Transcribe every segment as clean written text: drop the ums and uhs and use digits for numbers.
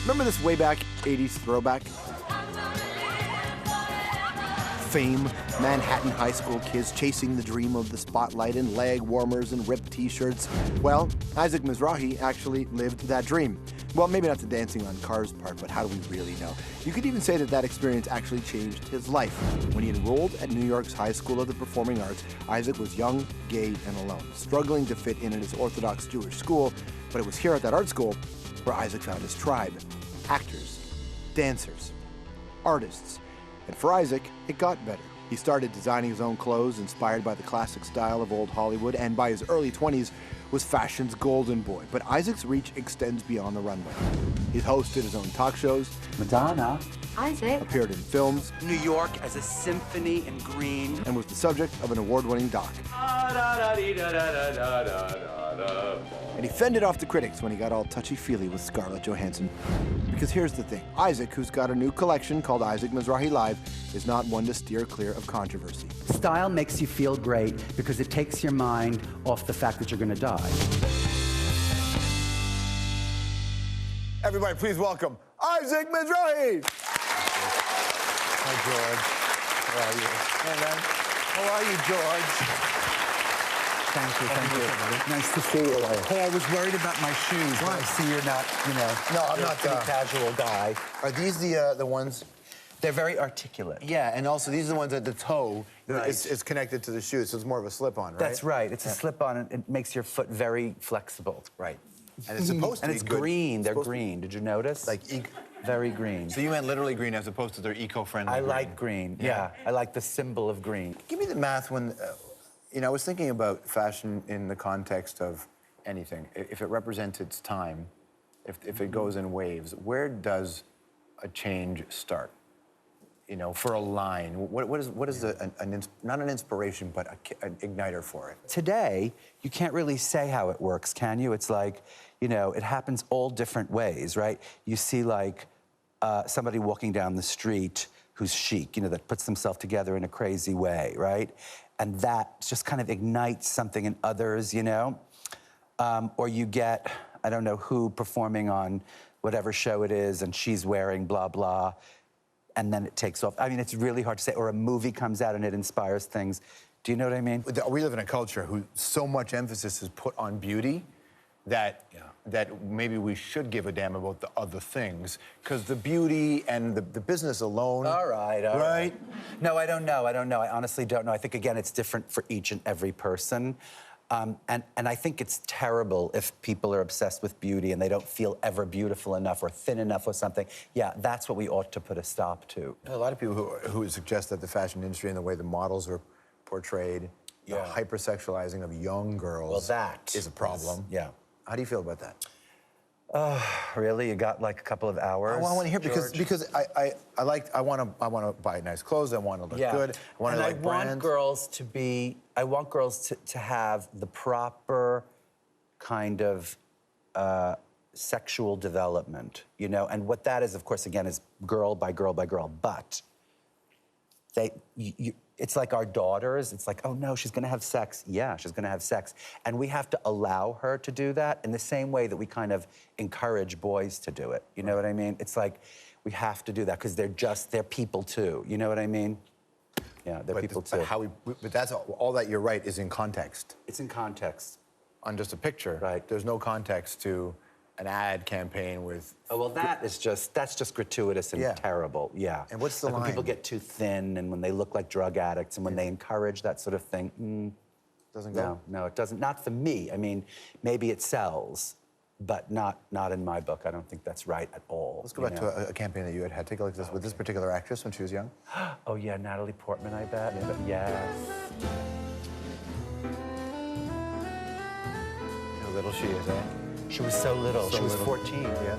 Remember this way back 80s throwback? Fame, Manhattan high school kids chasing the dream of the spotlight in leg warmers and ripped t-shirts. Well, Isaac Mizrahi actually lived that dream. Well, maybe not the dancing on cars part, but how do we really know? You could even say that that experience actually changed his life. When he enrolled at New York's High School of the Performing Arts, Isaac was young, gay, and alone, struggling to fit in at his Orthodox Jewish school. But it was here at that art school where Isaac found his tribe: actors, dancers, artists. And for Isaac, it got better. He started designing his own clothes inspired by the classic style of old Hollywood, and by his early 20s was fashion's golden boy. But Isaac's reach extends beyond the runway. He's hosted his own talk shows, Madonna, Isaac appeared in films, New York as a symphony in green, and was the subject of an award-winning doc. And he fended off the critics when he got all touchy-feely with Scarlett Johansson. Because here's the thing, Isaac, who's got a new collection called Isaac Mizrahi Live, is not one to steer clear of controversy. Style makes you feel great because it takes your mind off the fact that you're going to die. Everybody, please welcome Isaac Mizrahi! Hi, George. How are you? Hey, man. How are you, George? Thank you. Nice to see you. Hey, I was worried about my shoes. But I see you're not, you know. No, I'm you're not a pretty casual guy. Are these the ones? They're very articulate. Yeah, and also these are the ones at the toe. Right. It's connected to the shoe, so it's more of a slip-on, right? That's right. It's a slip-on, and it makes your foot very flexible. Right. And it's supposed to And be it's good. green. They're green. Did you notice? Like very green. So you meant literally green as opposed to their eco-friendly I green. like green. Yeah. I like the symbol of green. Give me the math when, I was thinking about fashion in the context of anything. If it represents its time, if it goes in waves, where does a change start? For a line, what is not an inspiration, but an igniter for it? Today, you can't really say how it works, can you? It's like, it happens all different ways, right? You see, like, somebody walking down the street who's chic, that puts themselves together in a crazy way, right? And that just kind of ignites something in others, Or you get, I don't know who, performing on whatever show it is, and she's wearing blah, blah, and then it takes off. I mean, it's really hard to say. Or a movie comes out and it inspires things. Do you know what I mean? We live in a culture who so much emphasis is put on beauty that maybe we should give a damn about the other things, because the beauty and the business alone. All right. No, I don't know. I honestly don't know. I think, again, it's different for each and every person. And I think it's terrible if people are obsessed with beauty and they don't feel ever beautiful enough or thin enough or something. Yeah, that's what we ought to put a stop to. A lot of people who suggest that the fashion industry and the way the models are portrayed, the hypersexualizing of young girls, well, that is a problem. Yeah. How do you feel about that? Really? You got like a couple of hours? I want to hear because I want to buy nice clothes. I want to look good. I want to like brands. I want girls to have the proper kind of sexual development, And what that is, of course, again, is girl by girl by girl. But it's like our daughters. It's like, oh no, she's going to have sex. Yeah, she's going to have sex, and we have to allow her to do that in the same way that we kind of encourage boys to do it. You know what I mean? It's like we have to do that because they're people too. You know what I mean? Yeah, they're people too. But that's all that you're right is in context. It's in context. On just a picture, right? There's no context to an ad campaign with. Oh well, that's just gratuitous and terrible. Yeah. And what's the line? When people get too thin and when they look like drug addicts and when they encourage that sort of thing. Doesn't go. No, it doesn't. Not for me. I mean, maybe it sells, but not in my book. I don't think that's right at all. Let's go back to a campaign that you had. Take a look at this with this particular actress when she was young. Oh yeah, Natalie Portman, I bet. Yeah. Yes. How little she is, eh? She was so little. She was 14. Yeah.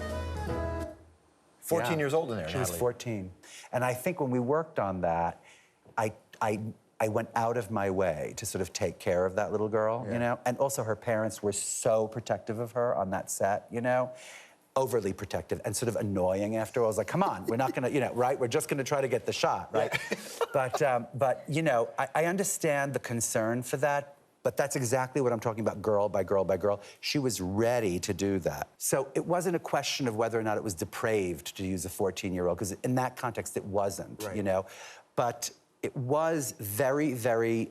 14 years old in there, She was 14. And I think when we worked on that, I went out of my way to sort of take care of that little girl, And also her parents were so protective of her on that set, Overly protective and sort of annoying after all. I was like, come on, we're not gonna, right? We're just gonna try to get the shot, right? But I understand the concern for that, But that's exactly what I'm talking about, girl by girl by girl. She was ready to do that. So it wasn't a question of whether or not it was depraved to use a 14-year-old, because in that context, it wasn't, you know? But it was very, very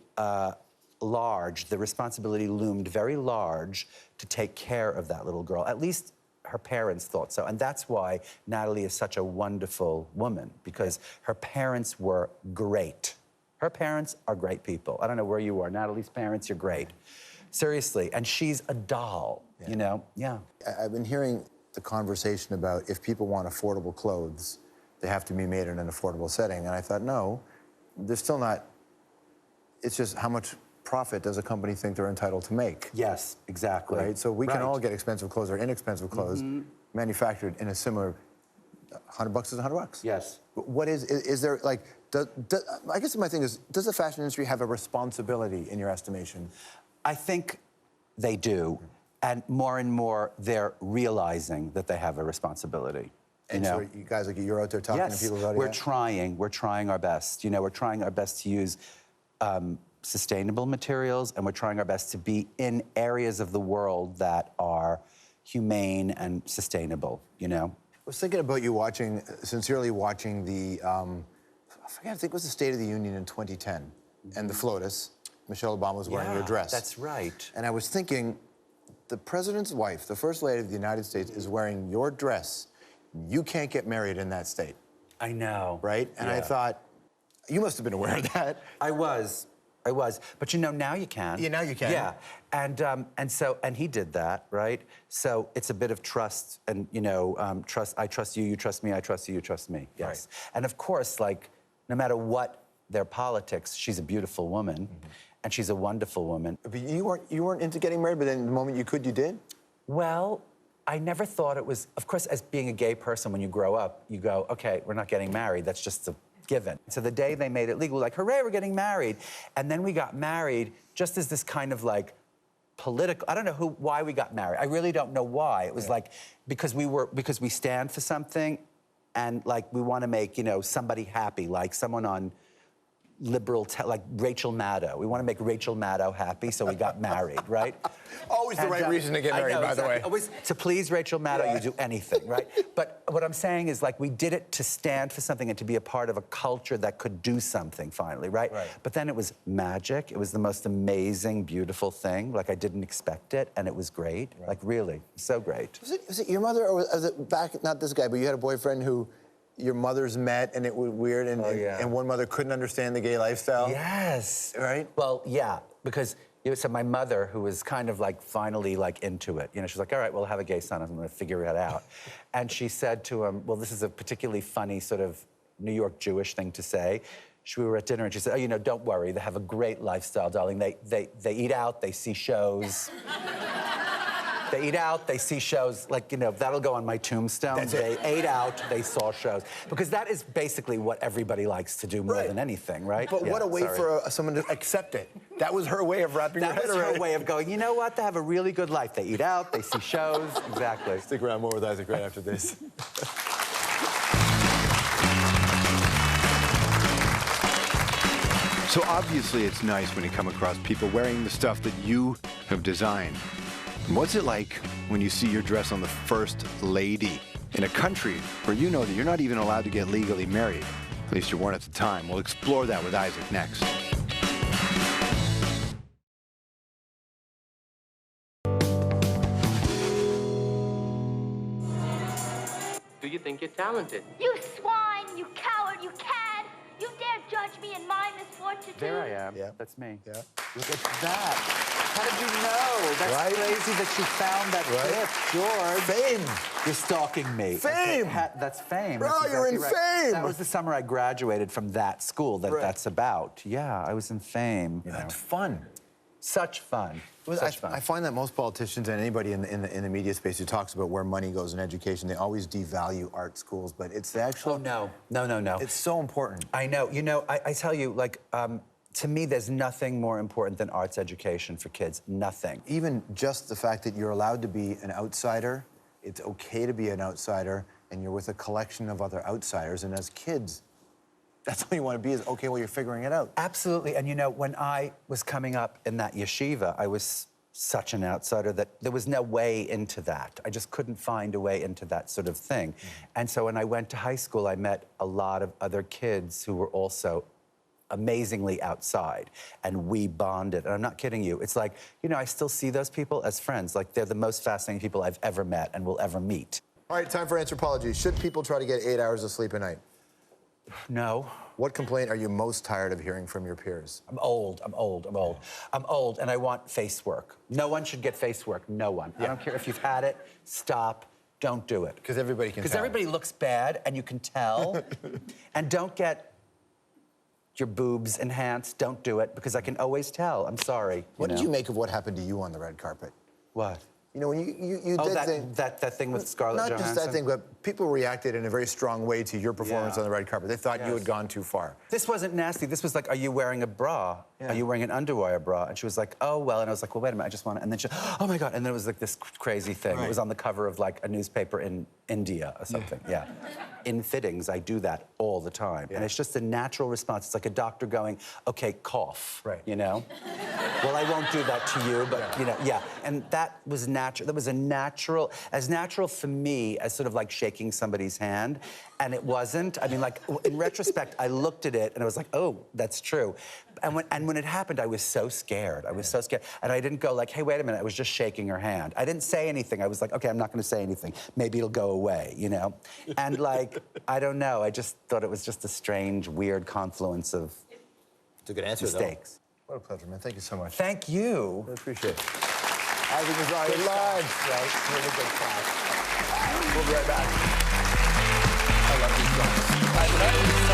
large. The responsibility loomed very large to take care of that little girl. At least her parents thought so. And that's why Natalie is such a wonderful woman, because her parents were great. Her parents are great people. I don't know where you are. Natalie's parents, you're great. Seriously. And she's a doll, you know? Yeah. I've been hearing the conversation about if people want affordable clothes, they have to be made in an affordable setting. And I thought, no, they're still not. It's just how much profit does a company think they're entitled to make? Yes, exactly. Right? So we can all get expensive clothes or inexpensive clothes manufactured in a similar, $100 is $100. Yes. What is there, like, I guess my thing is, does the fashion industry have a responsibility in your estimation? I think they do. And more they're realizing that they have a responsibility. And so you guys, like, you're out there talking to people about it? Yes, we're trying our best. You know, we're trying our best to use sustainable materials, and we're trying our best to be in areas of the world that are humane and sustainable, you know? I was thinking about you sincerely watching the, I think it was the State of the Union in 2010, and the FLOTUS. Michelle Obama was wearing your dress. That's right. And I was thinking, the president's wife, the first lady of the United States, is wearing your dress. You can't get married in that state. I know. Right? And I thought, you must have been aware of that. I was. But you know, now you can. Yeah, now you can. Yeah. And he did that, right? So it's a bit of trust, and, you know, I trust you, you trust me, I trust you, you trust me. Yes. Right. And of course, like, no matter what their politics, she's a beautiful woman, and she's a wonderful woman. But you weren't into getting married, but then the moment you could, you did? Well, I never thought it was, of course, as being a gay person, when you grow up, you go, okay, we're not getting married, that's just a given. So the day they made it legal, we're like, hooray, we're getting married. And then we got married just as this kind of like political, I don't know why we got married. I really don't know why. It was like, because we stand for something, and like we want to make, you know, somebody happy, like someone on liberal, like Rachel Maddow. We want to make Rachel Maddow happy, so we got married, right? Always the right reason to get married, by the way. Always, to please Rachel Maddow, you do anything, right? But what I'm saying is, like, we did it to stand for something and to be a part of a culture that could do something finally, right? But then it was magic. It was the most amazing, beautiful thing. Like, I didn't expect it, and it was great. Like, really, so great. Was it your mother, or was it back, not this guy, but you had a boyfriend who your mothers met, and it was weird, and one mother couldn't understand the gay lifestyle? Yes. Right? Well, yeah, because so my mother, who was kind of like finally like into it, you know, she's like, all right, we'll have a gay son, I'm gonna figure it out. And she said to him, well, this is a particularly funny sort of New York Jewish thing to say. We were at dinner, and she said, oh, you know, don't worry, they have a great lifestyle, darling. They eat out, they see shows. They eat out, they see shows, like, you know, that'll go on my tombstone. They ate out, they saw shows. Because that is basically what everybody likes to do more than anything, right? But what a way for someone to accept it. That was her way of wrapping her head around it. That was her way of going, you know what, they have a really good life. They eat out, they see shows, exactly. Stick around, more with Isaac right after this. So obviously it's nice when you come across people wearing the stuff that you have designed. What's it like when you see your dress on the first lady in a country where you know that you're not even allowed to get legally married? At least you weren't at the time. We'll explore that with Isaac next. Do you think you're talented? You swine, you coward, you cad! You dare judge me in my misfortune. There I am. Yeah. That's me. Yeah. Look at that. How did you know? That's crazy that you found that clip, George. Fame. You're stalking me. Fame. That's fame. Bro, that's you're in fame. That was the summer I graduated from that school that's about. Yeah, I was in fame. You know. That's fun. Such fun. Such fun. I find that most politicians and anybody in the media space who talks about where money goes in education, they always devalue art schools, but it's the actual... Oh, no. It's so important. I know. You know, I tell you, like, to me, there's nothing more important than arts education for kids. Nothing. Even just the fact that you're allowed to be an outsider, it's okay to be an outsider, and you're with a collection of other outsiders, and as kids, That's all you want to be is, okay, well, you're figuring it out. Absolutely. And you know, when I was coming up in that yeshiva, I was such an outsider that there was no way into that. I just couldn't find a way into that sort of thing. And so when I went to high school, I met a lot of other kids who were also amazingly outside, and we bonded. And I'm not kidding you. It's like, you know, I still see those people as friends. Like, they're the most fascinating people I've ever met and will ever meet. All right, time for anthropology. Should people try to get 8 hours of sleep a night? No. What complaint are you most tired of hearing from your peers? I'm old, and I want face work. No one should get face work, no one. I don't care if you've had it, stop, don't do it. Because everybody can tell. Because everybody looks bad, and you can tell. And don't get your boobs enhanced, don't do it, because I can always tell, I'm sorry. What did you make of what happened to you on the red carpet? What? You know, when you Oh, did that thing with Scarlett Johansson? Not just that thing, but people reacted in a very strong way to your performance on the red carpet. They thought you had gone too far. This wasn't nasty. This was like, are you wearing a bra? Are you wearing an underwire bra? And she was like, oh, well. And I was like, well, wait a minute, I just want to. And then she, oh, my God. And then it was like this crazy thing. It was on the cover of like a newspaper in India or something. In fittings, I do that all the time. And it's just a natural response. It's like a doctor going, okay, cough, you know? Well, I won't do that to you, but, you know, And that was natural. That was as natural for me as sort of like shaking somebody's hand. And it wasn't. I mean, like, in retrospect, I looked at it and I was like, oh, that's true. And when it happened, I was so scared. I was so scared. And I didn't go like, hey, wait a minute. I was just shaking her hand. I didn't say anything. I was like, okay, I'm not going to say anything. Maybe it'll go away, you know? And like, I don't know. I just thought it was just a strange, weird confluence of It's a good answer, mistakes. What a pleasure, man. Thank you so much. Thank you. I appreciate it. Isaac Mizrahi live. Really good class. We'll be right back. I love these songs. I love these songs.